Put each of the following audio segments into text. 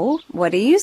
So, what do you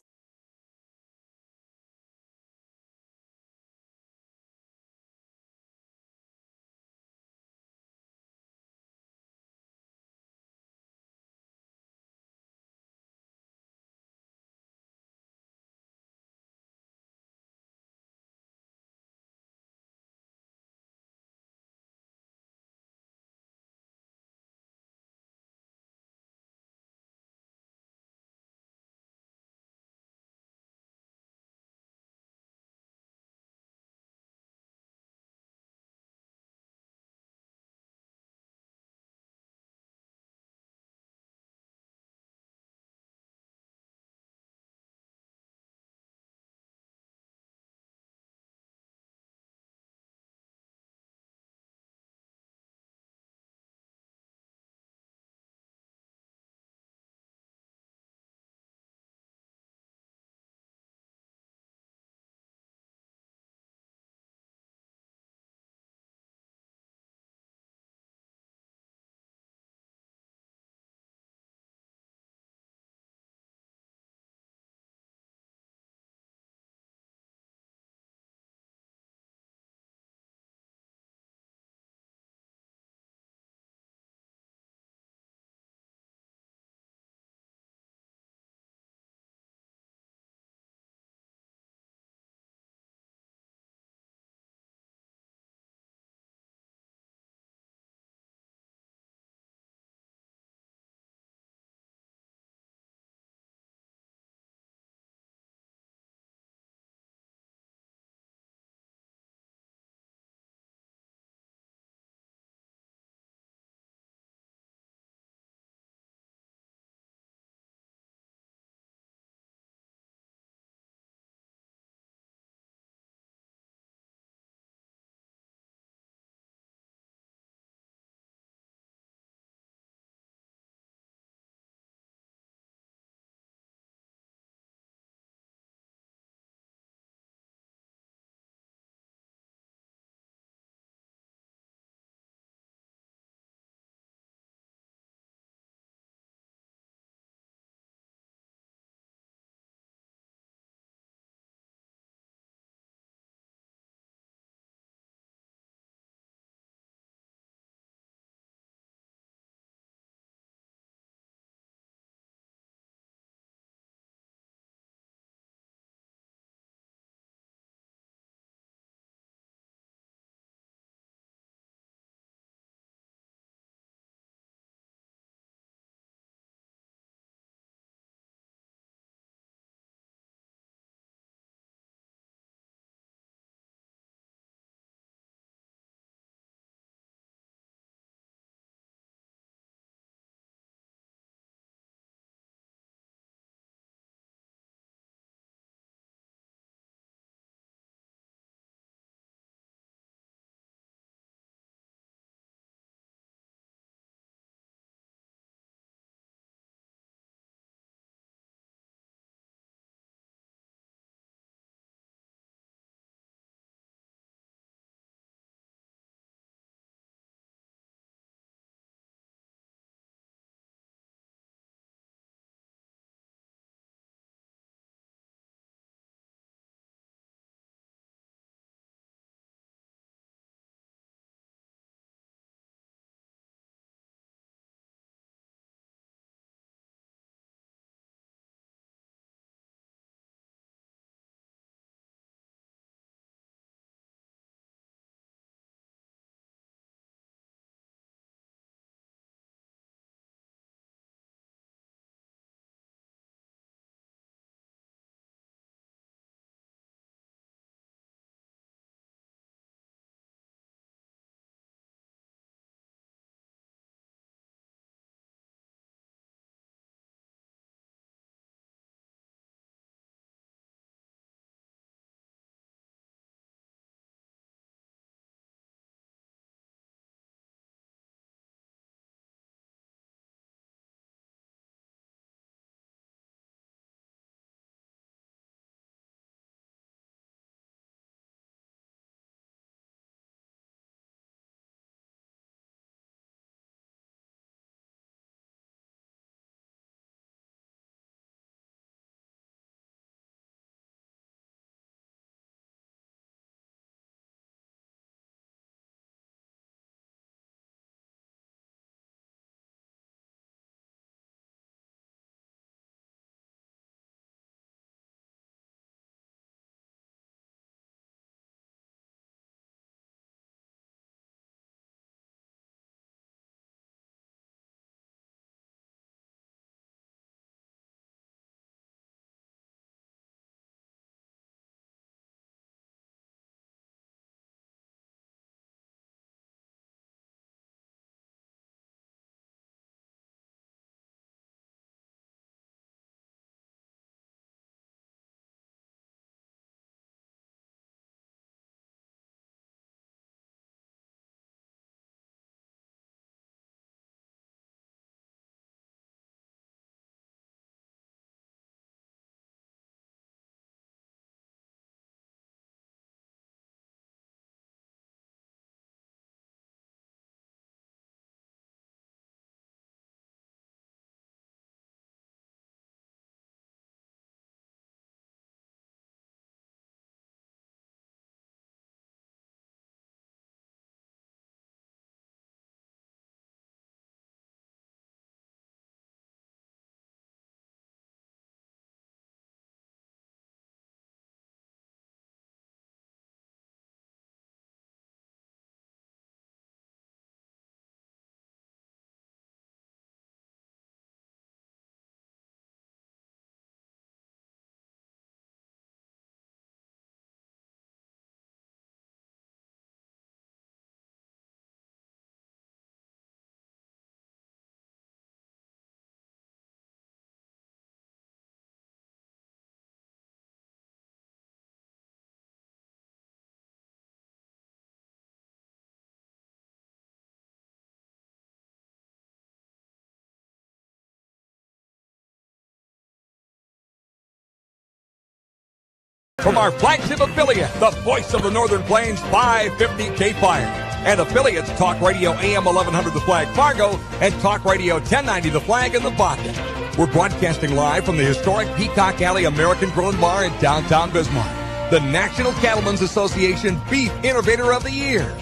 From our flagship affiliate, the voice of the Northern Plains, 550 Cape Fire, and affiliates Talk Radio AM 1100 The Flag Fargo and Talk Radio 1090 The Flag in the Bakken. We're broadcasting live from the historic Peacock Alley American Grill and Bar in downtown Bismarck, the National Cattlemen's Association Beef Innovator of the Year.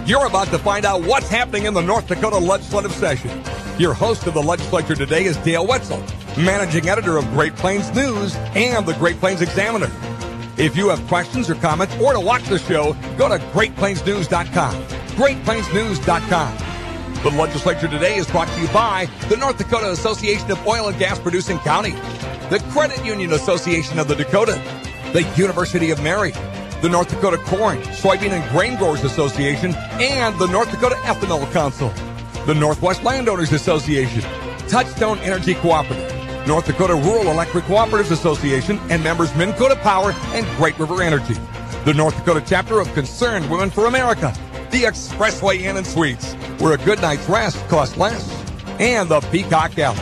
You're about to find out what's happening in the North Dakota legislative session. Your host of the Legislature Today is Dale Wetzel, managing editor of Great Plains News and the Great Plains Examiner. If you have questions or comments or to watch the show, go to GreatPlainsNews.com. GreatPlainsNews.com. The Legislature Today is brought to you by the North Dakota Association of Oil and Gas Producing Counties, the Credit Union Association of the Dakota, the University of Mary, the North Dakota Corn, Soybean and Grain Growers Association, and the North Dakota Ethanol Council, the Northwest Landowners Association, Touchstone Energy Cooperative, North Dakota Rural Electric Cooperatives Association, and members Minn Kota Power and Great River Energy, the North Dakota chapter of Concerned Women for America, the Expressway Inn and Suites, where a good night's rest costs less, and the Peacock Alley.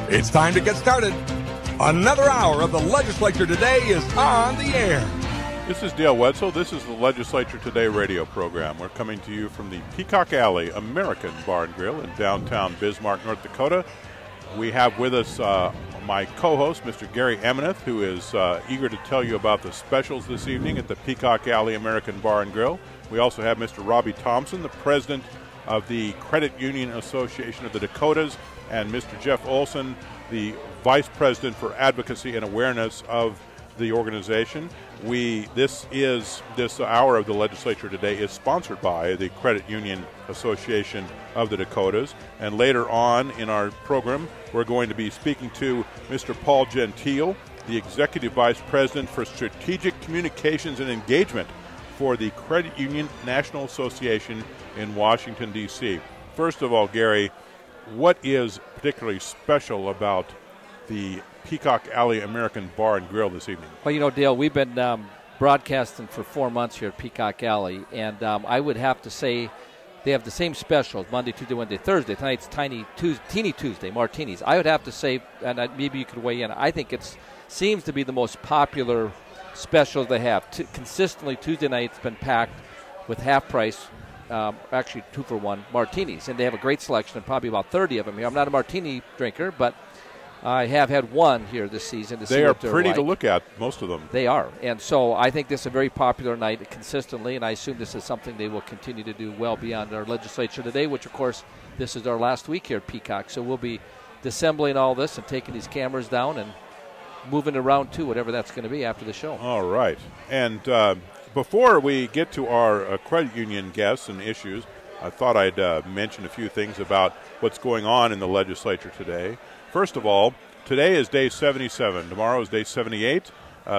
It's time to get started. Another hour of the Legislature Today is on the air. This is Dale Wetzel. This is the Legislature Today radio program. We're coming to you from the Peacock Alley American Bar and Grill in downtown Bismarck, North Dakota. We have with us my co-host, Mr. Gary Ameneth, who is eager to tell you about the specials this evening at the Peacock Alley American Bar and Grill. We also have Mr. Robbie Thompson, the president of the Credit Union Association of the Dakotas, and Mr. Jeff Olson, the vice president for advocacy and awareness of the organization. This hour of the Legislature Today is sponsored by the Credit Union Association of the Dakotas, and later on in our program we're going to be speaking to Mr. Paul Gentile, the executive vice president for strategic communications and engagement for the Credit Union National Association in Washington, D.C. First of all, Gary, what is particularly special about the Peacock Alley American Bar and Grill this evening? Well, you know, Dale, we've been broadcasting for 4 months here at Peacock Alley, and I would have to say they have the same specials, Monday, Tuesday, Wednesday, Thursday. Tonight's Teeny Tuesday, martinis. I would have to say, and maybe you could weigh in, I think it seems to be the most popular specials they have. Consistently, Tuesday night's been packed with half price, actually 2-for-1 martinis, and they have a great selection, and probably about 30 of them here. I'm not a martini drinker, but I have had one here this season. They are pretty to look at, most of them. They are. And so I think this is a very popular night consistently, and I assume this is something they will continue to do well beyond our Legislature Today, which, of course, this is our last week here at Peacock. So we'll be disassembling all this and taking these cameras down and moving around to whatever that's going to be after the show. All right. And before we get to our credit union guests and issues, I thought I'd mention a few things about what's going on in the Legislature today. First of all, today is day 77. Tomorrow is day 78.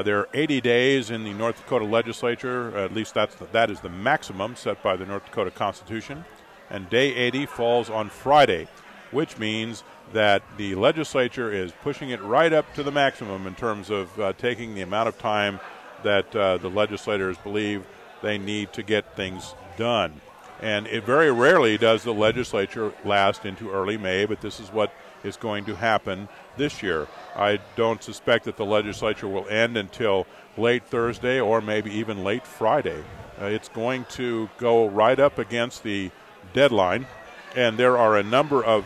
There are 80 days in the North Dakota Legislature. At least that is the maximum set by the North Dakota Constitution. And day 80 falls on Friday, which means that the legislature is pushing it right up to the maximum in terms of taking the amount of time that the legislators believe they need to get things done. And it very rarely does the legislature last into early May, but this is what is going to happen this year. I don't suspect that the legislature will end until late Thursday or maybe even late Friday. It's going to go right up against the deadline, and there are a number of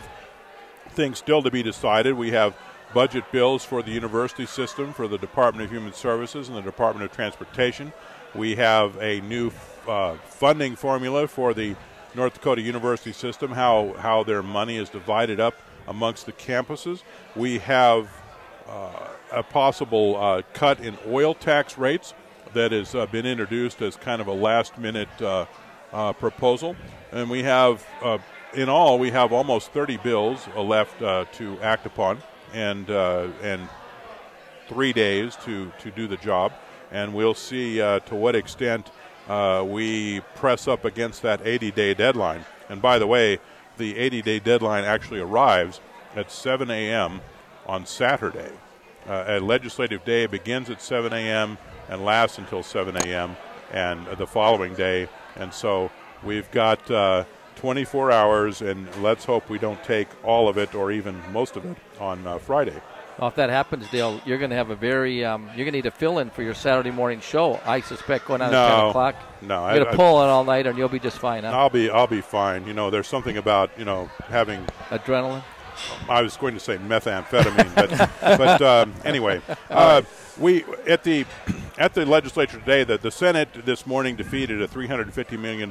things still to be decided. We have budget bills for the university system, for the Department of Human Services and the Department of Transportation. We have a new funding formula for the North Dakota University system, how their money is divided up amongst the campuses. We have a possible cut in oil tax rates that has been introduced as kind of a last-minute proposal. And we have, in all, we have almost 30 bills left to act upon, and 3 days to do the job. And we'll see to what extent we press up against that 80-day deadline. And by the way, the 80-day deadline actually arrives at 7 a.m. on Saturday. A legislative day begins at 7 a.m. and lasts until 7 a.m. and the following day. And so we've got 24 hours, and let's hope we don't take all of it or even most of it on Friday. Well, if that happens, Dale, you're going to have a very you're going to need a fill-in for your Saturday morning show. I suspect going on at 10 o'clock. No, you're going to pull on all night, and you'll be just fine. Huh? I'll be fine. You know, there's something about having adrenaline. I was going to say methamphetamine, but anyway, we at the legislature today, the Senate this morning defeated a $350 million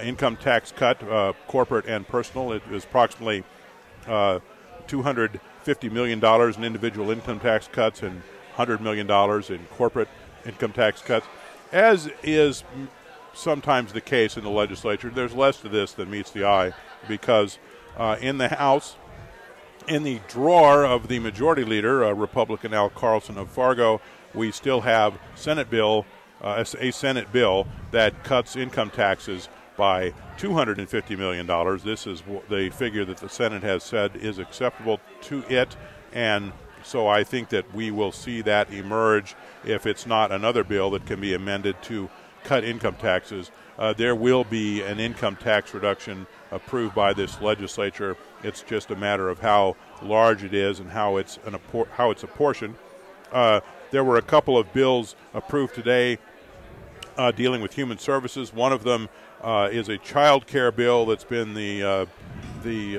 income tax cut, corporate and personal. It was approximately $250 million in individual income tax cuts and $100 million in corporate income tax cuts. As is sometimes the case in the legislature, there's less to this than meets the eye because in the House, in the drawer of the majority leader, Republican Al Carlson of Fargo, we still have a Senate bill that cuts income taxes by $250 million. This is the figure that the Senate has said is acceptable to it, and so I think that we will see that emerge if it's not another bill that can be amended to cut income taxes. There will be an income tax reduction approved by this legislature. It's just a matter of how large it is and how it's apportioned. There were a couple of bills approved today dealing with human services. One of them is a child care bill that's been the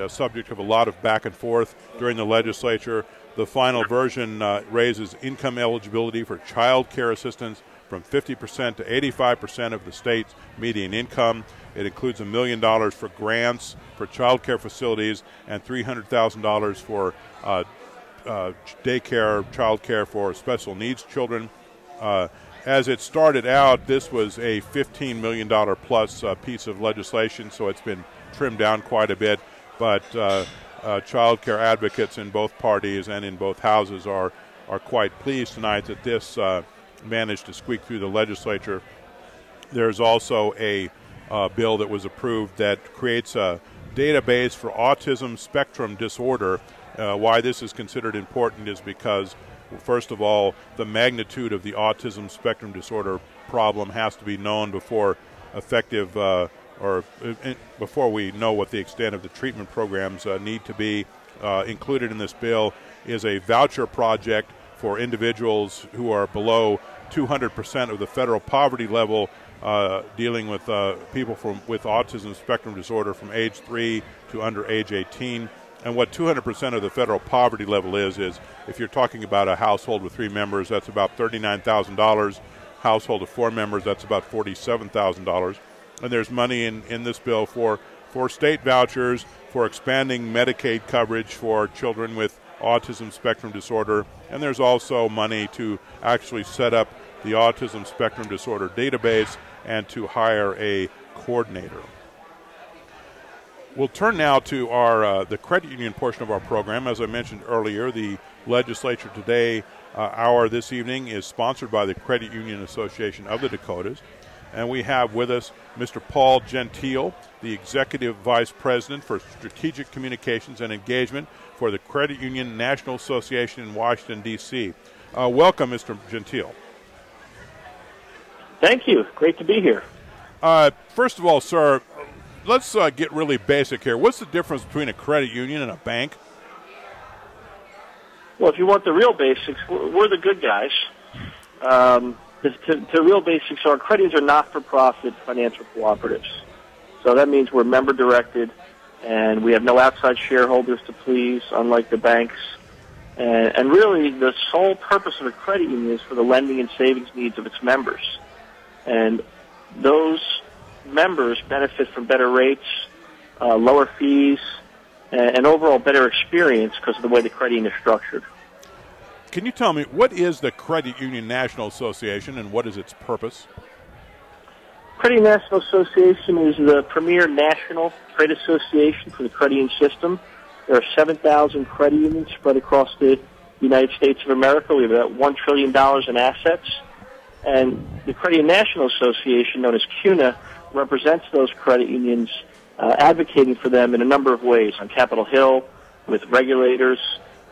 subject of a lot of back and forth during the legislature. The final version raises income eligibility for child care assistance from 50% to 85% of the state's median income. It includes $1 million for grants for child care facilities and $300,000 for daycare, child care for special needs children. As it started out, this was a $15 million plus piece of legislation, so it's been trimmed down quite a bit. But child care advocates in both parties and in both houses are quite pleased tonight that this managed to squeak through the legislature. There's also a bill that was approved that creates a database for autism spectrum disorder. Why this is considered important is because, first of all, the magnitude of the autism spectrum disorder problem has to be known before effective before we know what the extent of the treatment programs need to be. Included in this bill is a voucher project for individuals who are below 200% of the federal poverty level, dealing with people with autism spectrum disorder from age 3 to under age 18. And what 200% of the federal poverty level is if you're talking about a household with 3 members, that's about $39,000. Household of 4 members, that's about $47,000. And there's money in this bill for state vouchers, for expanding Medicaid coverage for children with autism spectrum disorder, and there's also money to actually set up the autism spectrum disorder database and to hire a coordinator. We'll turn now to our the credit union portion of our program. As I mentioned earlier, the Legislature Today hour this evening is sponsored by the Credit Union Association of the Dakotas. And we have with us Mr. Paul Gentile, the Executive Vice President for Strategic Communications and Engagement for the Credit Union National Association in Washington, D.C. Welcome, Mr. Gentile. Thank you. Great to be here. First of all, sir, let's get really basic here. What's the difference between a credit union and a bank? Well, if you want the real basics, we're the good guys. The real basics are credit unions are not-for-profit financial cooperatives. So that means we're member-directed, and we have no outside shareholders to please, unlike the banks. And really, the sole purpose of a credit union is for the lending and savings needs of its members. And those members benefit from better rates, lower fees, and overall better experience because of the way the credit union is structured. Can you tell me, what is the Credit Union National Association and what is its purpose? Credit Union National Association is the premier national trade association for the credit union system. There are 7,000 credit unions spread across the United States of America. We have about $1 trillion in assets. And the Credit Union National Association, known as CUNA, represents those credit unions, advocating for them in a number of ways, on Capitol Hill, with regulators,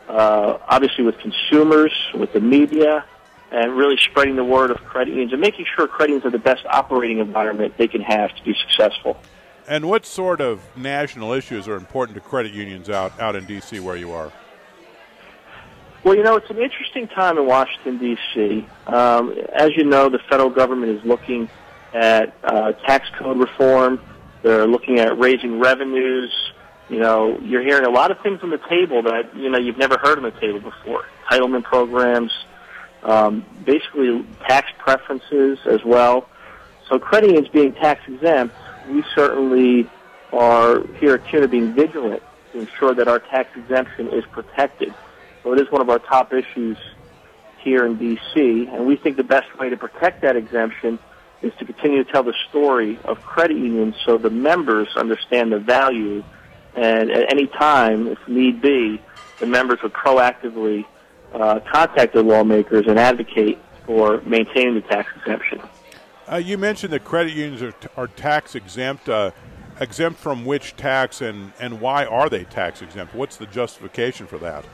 obviously with consumers, with the media, and really spreading the word of credit unions and making sure credit unions are the best operating environment they can have to be successful. And what sort of national issues are important to credit unions out in D.C. where you are? Well, it's an interesting time in Washington, D.C. As you know, the federal government is looking at tax code reform. They're looking at raising revenues. You're hearing a lot of things on the table that, you've never heard on the table before. Entitlement programs, basically tax preferences as well. So credit unions being tax exempt, we certainly are here at CUNA being vigilant to ensure that our tax exemption is protected. So it is one of our top issues here in D.C., and we think the best way to protect that exemption is to continue to tell the story of credit unions so the members understand the value, and at any time, if need be, the members would proactively contact their lawmakers and advocate for maintaining the tax exemption. You mentioned that credit unions are tax exempt. Exempt from which tax, and why are they tax exempt? What's the justification for that?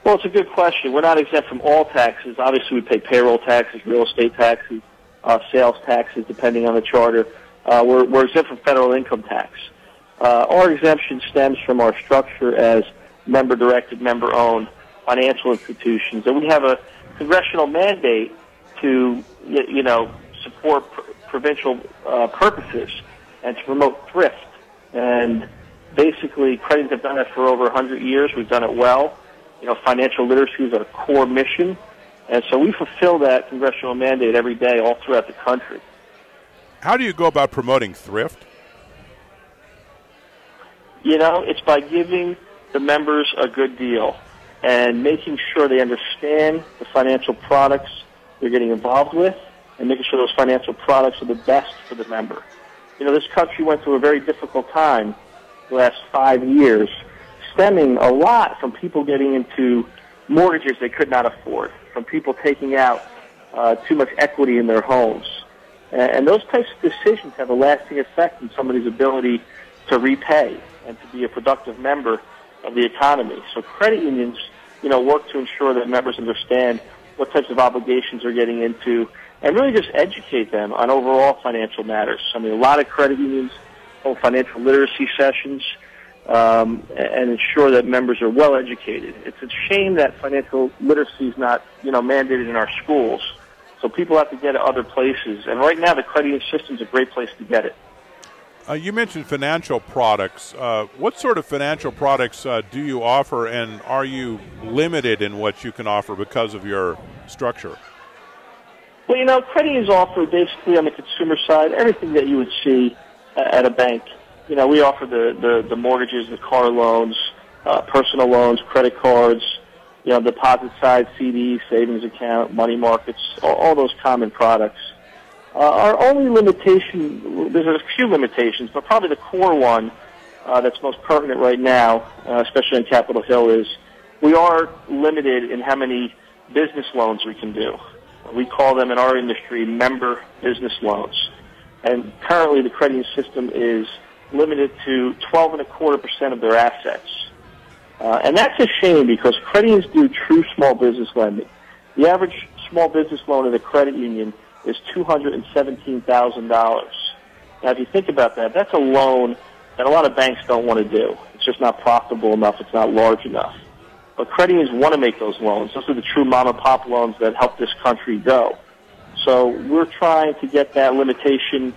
Well, it's a good question. We're not exempt from all taxes. Obviously, we pay payroll taxes, real estate taxes, sales taxes, depending on the charter. We're exempt from federal income tax. Our exemption stems from our structure as member-directed, member-owned financial institutions, and we have a congressional mandate to, support provincial purposes and to promote thrift. And basically, credit unions have done that for over 100 years. We've done it well. Financial literacy is our core mission, and so we fulfill that congressional mandate every day all throughout the country. How do you go about promoting thrift? It's by giving the members a good deal and making sure they understand the financial products they're getting involved with and making sure those financial products are the best for the member. This country went through a very difficult time the last 5 years, stemming a lot from people getting into mortgages they could not afford, from people taking out too much equity in their homes. And those types of decisions have a lasting effect on somebody's ability to repay and to be a productive member of the economy. So credit unions, work to ensure that members understand what types of obligations they're getting into and really just educate them on overall financial matters. A lot of credit unions hold financial literacy sessions and ensure that members are well educated. It's a shame that financial literacy is not, mandated in our schools. So people have to get it other places. And right now, the credit union system is a great place to get it. You mentioned financial products. What sort of financial products do you offer, and are you limited in what you can offer because of your structure? Well, credit unions offer basically on the consumer side everything that you would see at a bank. We offer the mortgages, the car loans, personal loans, credit cards, deposit side, CDs, savings account, money markets, all those common products. Our only limitation, there's a few limitations, but probably the core one that's most pertinent right now, especially on Capitol Hill, is we are limited in how many business loans we can do. We call them in our industry member business loans. And currently the credit union system is limited to 12.25% of their assets. And that's a shame because credit unions do true small business lending. The average small business loan in a credit union is $217,000. Now, if you think about that, that's a loan that a lot of banks don't want to do. It's just not profitable enough. It's not large enough. But credit unions want to make those loans. Those are the true mom-and-pop loans that help this country go. So we're trying to get that limitation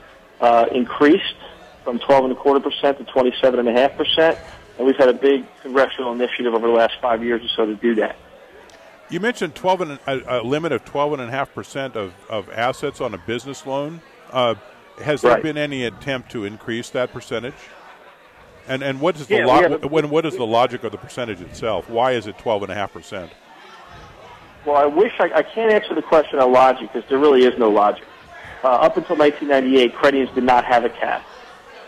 increased from 12.25% to 27.5%, and we've had a big congressional initiative over the last 5 years or so to do that. You mentioned a limit of 12.5% of assets on a business loan. Has there been any attempt to increase that percentage? And what is what is the logic of the percentage itself? Why is it 12.5%? Well, I can't answer the question on logic because there really is no logic. Up until 1998, credit unions did not have a cap.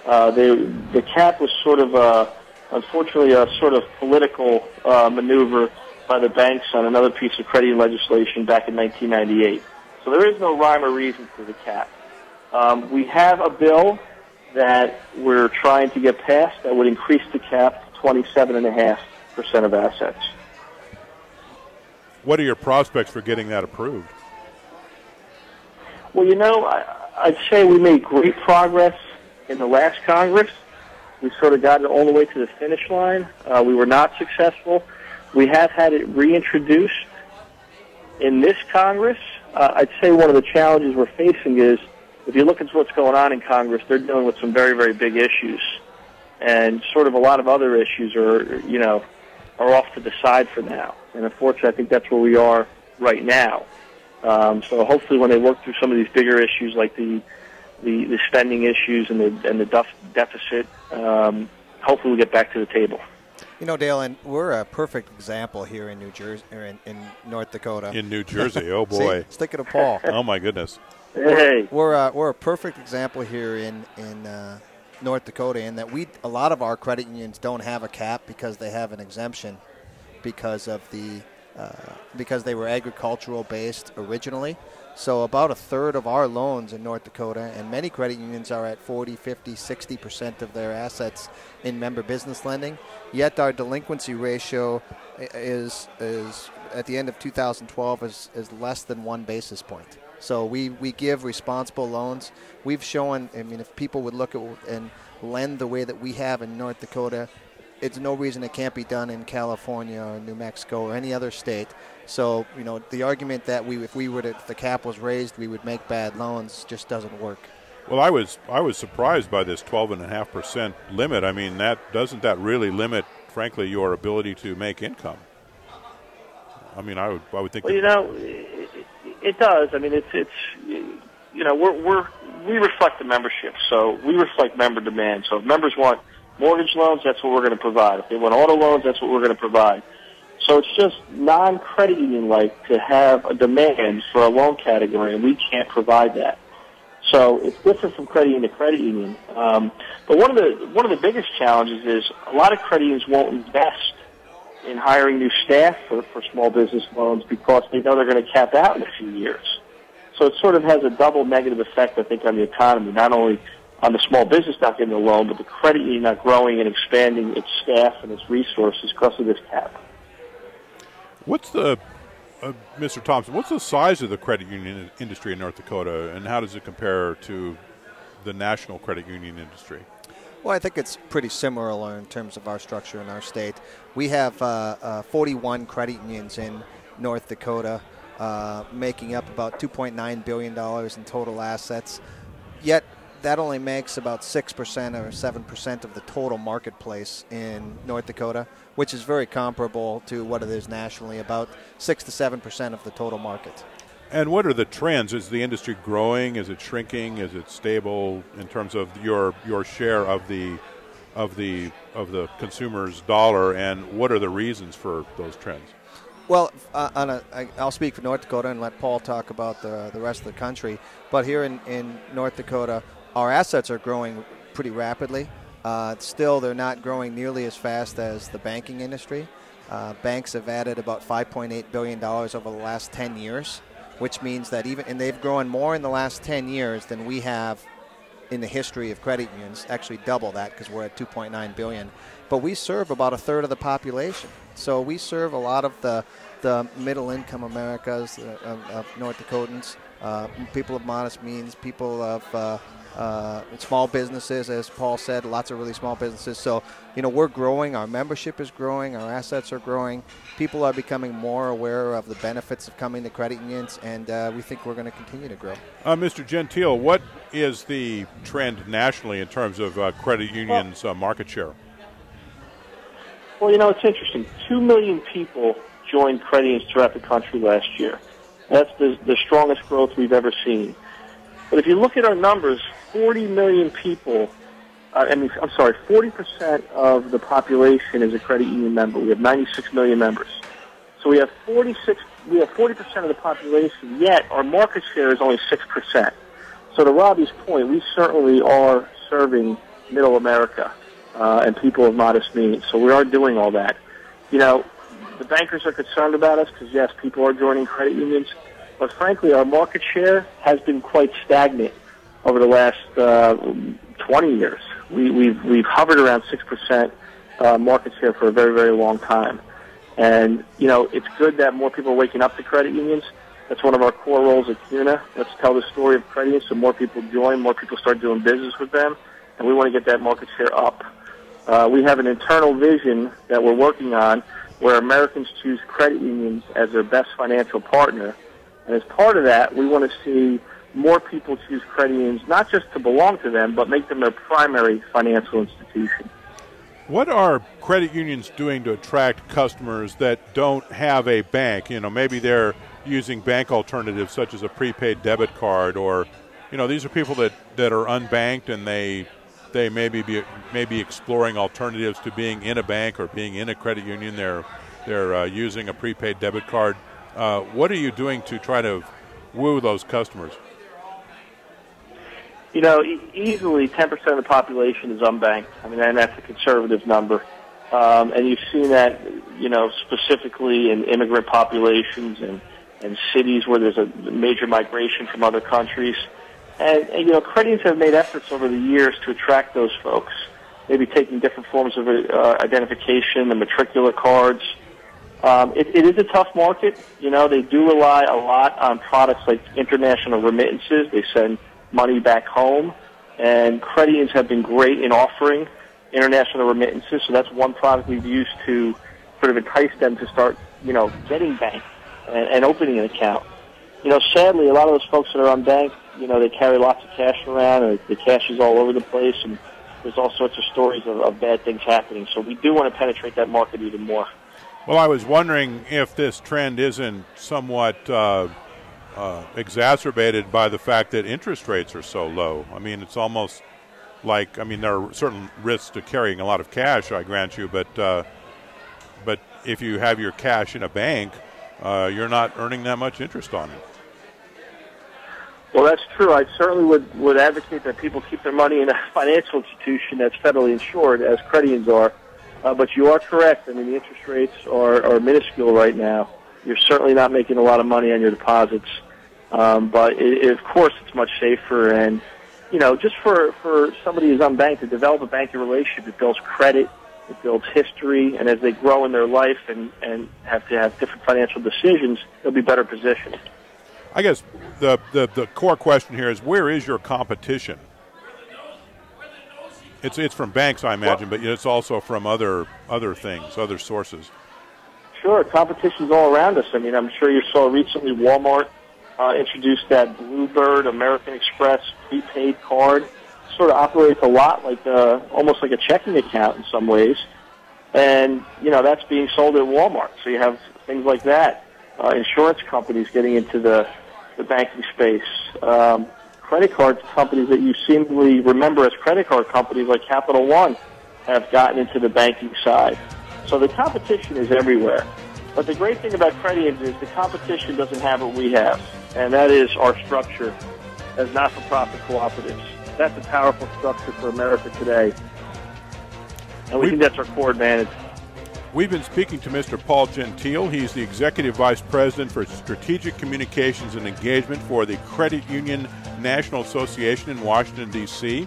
The cap was sort of, unfortunately, a sort of political maneuver by the banks on another piece of credit union legislation back in 1998. So there is no rhyme or reason for the cap. We have a bill that we're trying to get passed that would increase the cap to 27.5% of assets. What are your prospects for getting that approved? Well, I'd say we made great progress in the last Congress. We sort of got it all the way to the finish line. We were not successful. We have had it reintroduced in this Congress. I'd say one of the challenges we're facing is, if you look at what's going on in Congress, they're dealing with some very, very big issues. And sort of a lot of other issues are off to the side for now. And unfortunately, I think that's where we are right now. So hopefully when they work through some of these bigger issues like the spending issues and the deficit, hopefully we'll get back to the table. You know, Dale, and we're a perfect example here in New Jersey, or in North Dakota. In New Jersey, oh boy! See, stick it to Paul. Oh my goodness! Hey, we're a perfect example here in North Dakota in that a lot of our credit unions don't have a cap because they have an exemption because they were agricultural based originally. So about a third of our loans in North Dakota, and many credit unions are at 40, 50, 60% of their assets in member business lending. Yet our delinquency ratio is at the end of 2012 is less than 1 basis point. So we give responsible loans. We've shown, I mean, if people would look at and lend the way that we have in North Dakota, it's no reason it can't be done in California or New Mexico or any other state. So, you know, the argument that if the cap was raised, we would make bad loans just doesn't work. Well, I was surprised by this 12.5% limit. I mean, doesn't that really limit, frankly, your ability to make income? I mean, I would think. Well, it does. I mean, it's we reflect the membership, so we reflect member demand. So if members want mortgage loans, that's what we're going to provide. If they want auto loans, that's what we're going to provide. So it's just non-credit union-like to have a demand for a loan category, and we can't provide that. So it's different from credit union to credit union. But one of the biggest challenges is a lot of credit unions won't invest in hiring new staff for small business loans because they know they're going to cap out in a few years. So it sort of has a double negative effect, I think, on the economy, not only on the small business not getting a loan, but the credit union not growing and expanding its staff and its resources because of this cap. What's Mr. Thompson, what's the size of the credit union industry in North Dakota, and how does it compare to the national credit union industry? Well, I think it's pretty similar in terms of our structure in our state. We have 41 credit unions in North Dakota, making up about $2.9 billion in total assets. Yet that only makes about 6% or 7% of the total marketplace in North Dakota, which is very comparable to what it is nationally, about 6 to 7% of the total market. And what are the trends? Is the industry growing? Is it shrinking? Is it stable in terms of your share of the consumer's dollar? And what are the reasons for those trends? Well, I'll speak for North Dakota and let Paul talk about the rest of the country. But here in North Dakota, our assets are growing pretty rapidly. Still, they're not growing nearly as fast as the banking industry. Banks have added about $5.8 billion over the last 10 years, which means that and they've grown more in the last 10 years than we have in the history of credit unions, actually double that because we're at $2.9 billion. But we serve about a third of the population. So we serve a lot of the middle-income Americas of North Dakotans, people of modest means, people of small businesses, as Paul said, lots of really small businesses. So, we're growing. Our membership is growing. Our assets are growing. People are becoming more aware of the benefits of coming to credit unions, and we think we're going to continue to grow. Mr. Gentile, what is the trend nationally in terms of credit unions' market share? Well, it's interesting. 2 million people joined credit unions throughout the country last year. That's the strongest growth we've ever seen. But if you look at our numbers, 40 million people, 40% of the population is a credit union member. We have 96 million members. So we have 40% of the population, yet our market share is only 6%. So to Robbie's point, we certainly are serving middle America and people of modest means. So we are doing all that. The bankers are concerned about us because, yes, people are joining credit unions. But frankly, our market share has been quite stagnant over the last 20 years. We've hovered around 6% market share for a very, very long time. And, it's good that more people are waking up to credit unions. That's one of our core roles at CUNA. Let's tell the story of credit unions so more people join, more people start doing business with them, and we want to get that market share up. We have an internal vision that we're working on where Americans choose credit unions as their best financial partner. And as part of that, we want to see more people choose credit unions, not just to belong to them, but make them their primary financial institution. What are credit unions doing to attract customers that don't have a bank? You know, maybe they're using bank alternatives such as a prepaid debit card, or, you know, these are people that are unbanked and they may be exploring alternatives to being in a bank or being in a credit union. They're using a prepaid debit card. What are you doing to try to woo those customers? You know, easily 10% of the population is unbanked. I mean, and that's a conservative number. And you've seen that, you know, specifically in immigrant populations and cities where there's a major migration from other countries. And you know, credit unions have made efforts over the years to attract those folks, maybe taking different forms of identification, the matricular cards. It is a tough market. You know, they do rely a lot on products like international remittances. They send money back home, and credit unions have been great in offering international remittances. So that's one product we've used to sort of entice them to start, you know, getting banked and opening an account. You know, sadly, a lot of those folks that are unbanked, you know, they carry lots of cash around, and the cash is all over the place, and there's all sorts of stories of bad things happening. So we do want to penetrate that market even more. Well, I was wondering if this trend isn't somewhat exacerbated by the fact that interest rates are so low. I mean, it's almost like, I mean, there are certain risks to carrying a lot of cash, I grant you, but if you have your cash in a bank, you're not earning that much interest on it. Well, that's true. I certainly would advocate that people keep their money in a financial institution that's federally insured, as credit unions are. But you are correct. I mean, the interest rates are minuscule right now. You're certainly not making a lot of money on your deposits. But of course, it's much safer. And, you know, just for somebody who's unbanked to develop a banking relationship, it builds credit, it builds history, and as they grow in their life and have to have different financial decisions, they'll be better positioned. I guess the core question here is, where is your competition? It's from banks, I imagine, but it's also from other things, other sources. Sure, competition's all around us. I mean, I'm sure you saw recently Walmart introduced that Bluebird American Express prepaid card. Sort of operates a lot like almost like a checking account in some ways, and you know that's being sold at Walmart. So you have things like that. Insurance companies getting into the banking space. Credit card companies that you seemingly remember as credit card companies like Capital One have gotten into the banking side. So the competition is everywhere. But the great thing about credit unions is the competition doesn't have what we have, and that is our structure as not-for-profit cooperatives. That's a powerful structure for America today, and we think that's our core advantage. We've been speaking to Mr. Paul Gentile. He's the Executive Vice President for Strategic Communications and Engagement for the Credit Union National Association in Washington, D.C.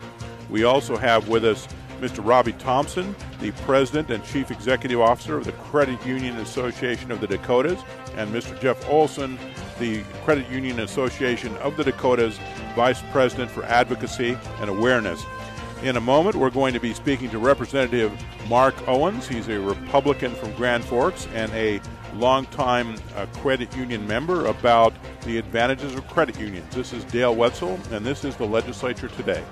We also have with us Mr. Robbie Thompson, the President and Chief Executive Officer of the Credit Union Association of the Dakotas, and Mr. Jeff Olson, the Credit Union Association of the Dakotas Vice President for Advocacy and Awareness. In a moment, we're going to be speaking to Representative Mark Owens. He's a Republican from Grand Forks and a longtime credit union member, about the advantages of credit unions. This is Dale Wetzel, and this is the Legislature Today.